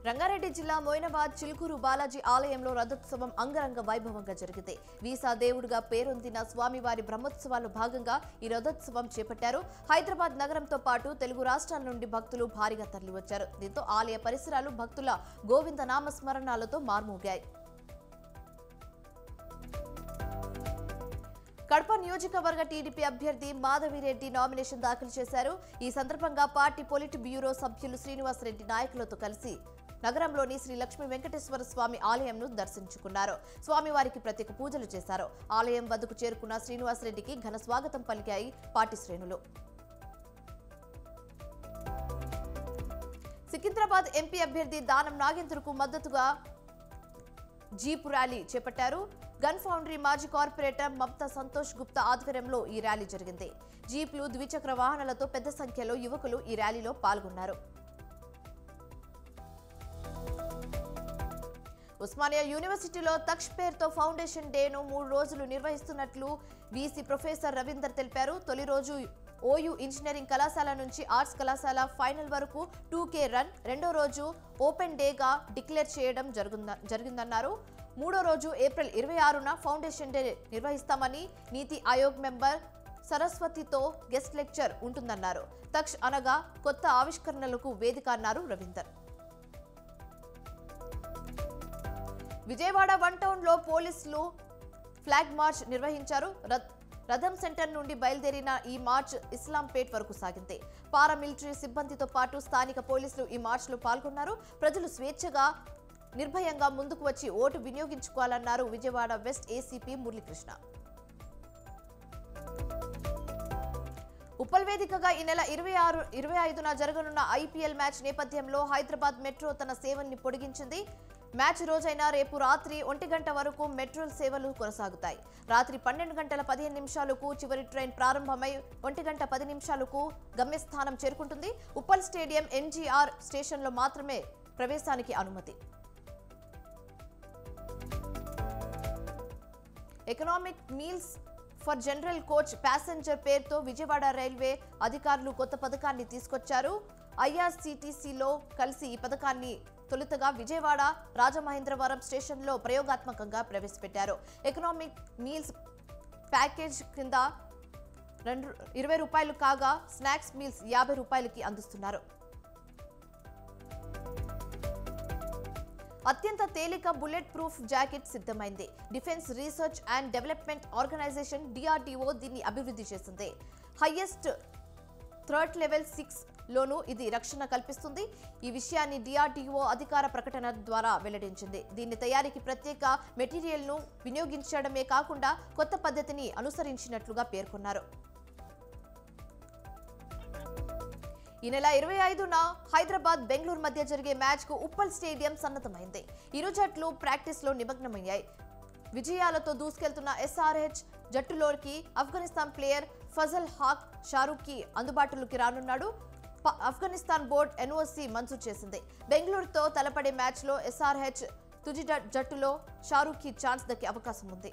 రంగారెడ్డి జిల్లా మోయినాబాద్ చిలుకూరు బాలాజీ ఆలయంలో రథోత్సవం అంగరంగ వైభవంగా జరిగింది. వీసా దేవుడుగా పేరొందిన స్వామివారి బ్రహ్మోత్సవాల్లో భాగంగా ఈ రథోత్సవం చేపట్టారు. హైదరాబాద్ నగరంతో పాటు తెలుగు రాష్ట్రాల నుండి భక్తులు భారీగా తరలివచ్చారు. దీంతో ఆలయ పరిసరాలు భక్తుల గోవింద నామస్మరణాలతో మార్మోగాయి. కడప నియోజకవర్గ టీడీపీ అభ్యర్థి మాధవిరెడ్డి నామినేషన్ దాఖలు చేశారు. ఈ సందర్భంగా పార్టీ పొలిట్ బ్యూరో సభ్యులు శ్రీనివాసరెడ్డి నాయకులతో కలిసి నగరంలోని శ్రీ లక్ష్మీ వెంకటేశ్వర స్వామి ఆలయంను దర్శించుకున్నారు. స్వామివారికి ప్రత్యేక పూజలు చేశారు. ఆలయం వద్దకు చేరుకున్న శ్రీనివాసరెడ్డికి ఘన స్వాగతం పలికాయి పార్టీ శ్రేణులు. సికింద్రాబాద్ ఎంపీ అభ్యర్థి దానం నాగేంద్రకు మద్దతుగా జీప్ ర్యాలీ చేపట్టారు. గన్ ఫౌండరీ మాజీ కార్పొరేటర్ మమతా సంతోష్ గుప్తా ఆధ్వర్యంలో ఈ ర్యాలీ జరిగింది. జీప్లు, ద్విచక్ర వాహనాలతో పెద్ద సంఖ్యలో యువకులు ఈ ర్యాలీలో పాల్గొన్నారు. ఉస్మానియా యూనివర్సిటీలో తక్ష్ పేరుతో ఫౌండేషన్ డేను 3 రోజులు నిర్వహిస్తున్నట్లు వీసీ ప్రొఫెసర్ రవీందర్ తెలిపారు. తొలి రోజు ఓయూ ఇంజనీరింగ్ కళాశాల నుంచి ఆర్ట్స్ కళాశాల ఫైనల్ వరకు 2K రన్, రెండో రోజు ఓపెన్ డేగా డిక్లేర్ చేయడం జరిగిందన్నారు. మూడో రోజు ఏప్రిల్ 26న ఫౌండేషన్ డే నిర్వహిస్తామని, నీతి ఆయోగ్ మెంబర్ సరస్వతితో గెస్ట్ లెక్చర్ ఉంటుందన్నారు. తక్ష్ అనగా కొత్త ఆవిష్కరణలకు వేదిక అన్నారు రవీందర్. విజయవాడ వన్ టౌన్ లో పోలీసులు ఫ్లాగ్ మార్చ్ నిర్వహించారు. రథం సెంటర్ నుండి బయలుదేరిన ఈ మార్చ్ ఇస్లాంపేట్ వరకు సాగింది. పారామిలిటరీ సిబ్బందితో పాటు స్థానిక పోలీసులు ఈ మార్చ్ లో పాల్గొన్నారు. ప్రజలు స్వేచ్ఛగా, నిర్భయంగా ముందుకు వచ్చి ఓటు వినియోగించుకోవాలన్నారు విజయవాడ వెస్ట్ ఏసీపీ మురళీకృష్ణ. ఉప్పల్ వేదికగా ఈ నెల 25న జరగనున్న ఐపీఎల్ మ్యాచ్ నేపథ్యంలో హైదరాబాద్ మెట్రో తన సేవల్ని పొడిగించింది. మ్యాచ్ రోజైన రేపు రాత్రి 1 గంట వరకు మెట్రో సేవలు కొనసాగుతాయి. రాత్రి 12 గంటల 15 నిమిషాలకు చివరి ట్రైన్ ప్రారంభమై 1 గంట 10 నిమిషాలకు గమ్యస్థానం చేరుకుంటుంది. ఉప్పల్ స్టేడియం ఎన్జీఆర్ స్టేషన్లో మాత్రమే ప్రవేశానికి అనుమతి. Economic meals for general coach passenger పేరుతో విజయవాడ రైల్వే అధికారులు కొత్త పథకాన్ని తీసుకొచ్చారు. ఐఆర్సీటీసీలో కలిసి ఈ పథకాన్ని తొలుతగా విజయవాడ రాజమహేంద్రవరం స్టేషన్లో ప్రయోగాత్మకంగా ప్రవేశపెట్టారు. ఎకనామిక్ మీల్స్ ప్యాకేజ్ కింద 20 రూపాయలు కాగా స్నాక్స్ మీల్స్ 50 రూపాయలకి అందిస్తున్నారు. అత్యంత తేలిక బుల్లెట్ ప్రూఫ్ జాకెట్ సిద్ధమైంది. Defence research and development organisation DRDO దీన్ని అభివృద్ధి చేసింది. హైయెస్ట్ థ్రెట్ లెవెల్ 6 లోనూ ఇది రక్షణ కల్పిస్తుంది. ఈ విషయాన్ని DRDO అధికార ప్రకటన ద్వారా వెల్లడించింది. దీని తయారీకి ప్రత్యేక మెటీరియల్ను వినియోగించడమే కాకుండా కొత్త పద్ధతిని అనుసరించినట్లుగా పేర్కొన్నారు. ఈ నెల 25న హైదరాబాద్ బెంగళూరు మధ్య జరిగే మ్యాచ్ కు ఉప్పల్ స్టేడియం సన్నద్ధమైంది. ఇరు జట్లు ప్రాక్టీస్ లో నిమగ్నమయ్యాయి. విజయాలతో దూసుకెళ్తున్న SRH జట్టులోకి ఆఫ్ఘనిస్తాన్ ప్లేయర్ ఫజల్ హాక్ షారూక్ కి అందుబాటులోకి రానున్నాడు. ఆఫ్ఘనిస్తాన్ బోర్డు NOC మంజూరు చేసింది. బెంగళూరుతో తలపడే మ్యాచ్ లో SRH తుది జట్టులో షారూక్ కి ఛాన్స్ దక్కే అవకాశం ఉంది.